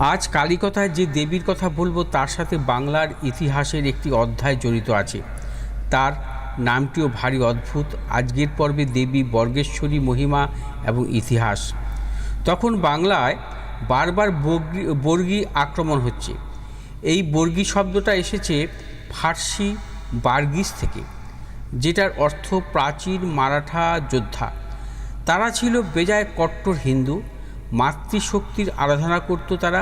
আজ কালীকথায় যে দেবীর কথা বলবো তার সাথে বাংলার ইতিহাসের একটি অধ্যায় জড়িত আছে। তার নামটিও ভারী অদ্ভুত। আজকের পর্বে দেবী বর্গেশ্বরী মহিমা এবং ইতিহাস। তখন বাংলায় বারবার বর্গী আক্রমণ হচ্ছে। এই বর্গী শব্দটা এসেছে ফার্সি বার্গিস থেকে, যেটার অর্থ প্রাচীন মারাঠা যোদ্ধা। তারা ছিল বেজায় কট্টর হিন্দু, মাতৃশক্তির আরাধনা করত তারা।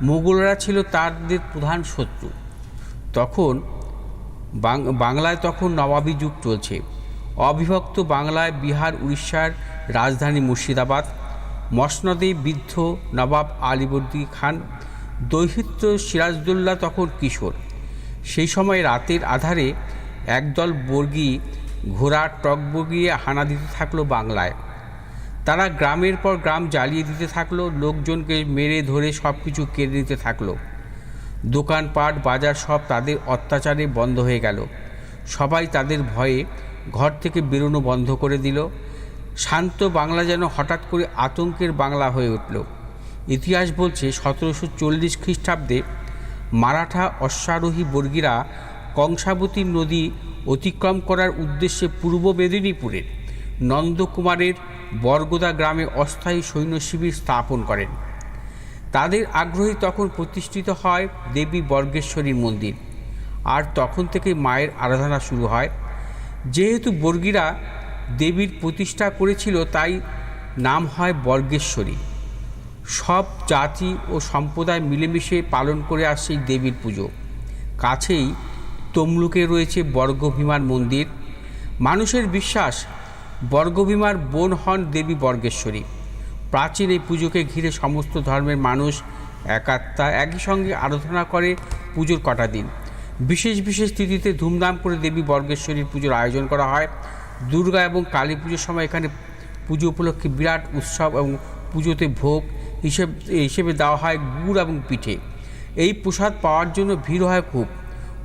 মুঘলরা ছিল তাদের প্রধান শত্রু। তখন বাংলায় নবাবী যুগ চলছে। অবিভক্ত বাংলায় বিহার উড়িষ্যার রাজধানী মুর্শিদাবাদ। মসনদে বৃদ্ধ নবাব আলীবর্দী খান, দৌহিত্র সিরাজদৌল্লা তখন কিশোর। সেই সময় রাতের আধারে একদল বর্গী ঘোড়া টগবগিয়ে হানা দিতে থাকলো বাংলায়। তারা গ্রামের পর গ্রাম জ্বালিয়ে দিতে থাকলো, লোকজনকে মেরে ধরে সব কিছু কেড়ে নিতে থাকলো। দোকানপাট বাজার সব তাদের অত্যাচারে বন্ধ হয়ে গেল। সবাই তাদের ভয়ে ঘর থেকে বেরোনো বন্ধ করে দিল। শান্ত বাংলা যেন হঠাৎ করে আতঙ্কের বাংলা হয়ে উঠল। ইতিহাস বলছে 1740 খ্রিস্টাব্দে মারাঠা অশ্বারোহী বর্গীরা কংসাবতী নদী অতিক্রম করার উদ্দেশ্যে পূর্ব মেদিনীপুরের নন্দকুমারের বরগোদা গ্রামে অস্থায়ী সৈন্য শিবির স্থাপন করেন। তাদের আগ্রহে তখন প্রতিষ্ঠিত হয় দেবী বর্গেশ্বরীর মন্দির, আর তখন থেকে মায়ের আরাধনা শুরু হয়। যেহেতু বর্গীরা দেবীর প্রতিষ্ঠা করেছিল, তাই নাম হয় বর্গেশ্বরী। সব জাতি ও সম্প্রদায় মিলেমিশে পালন করে আসছে এই দেবীর পুজো। কাছেই তমলুকে রয়েছে বর্গভীমার মন্দির। মানুষের বিশ্বাস, বর্গভীমার বোন হন দেবী বর্গেশ্বরী। প্রাচীন এই পুজোকে ঘিরে সমস্ত ধর্মের মানুষ একাত্মা একই সঙ্গে আরাধনা করে পুজোর কটা দিন। বিশেষ বিশেষ তিথিতে ধুমধাম করে দেবী বর্গেশ্বরীর পুজোর আয়োজন করা হয়। দুর্গা এবং কালী পুজোর সময় এখানে পুজো উপলক্ষে বিরাট উৎসব এবং পুজোতে ভোগ হিসেবে দেওয়া হয় গুড় এবং পিঠে। এই প্রসাদ পাওয়ার জন্য ভিড় হয় খুব।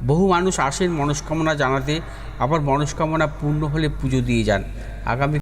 বহু মানুষ আসেন মনস্কামনা জানাতে, আবার মনস্কামনা পূর্ণ হলে পুজো দিয়ে যান। আগামী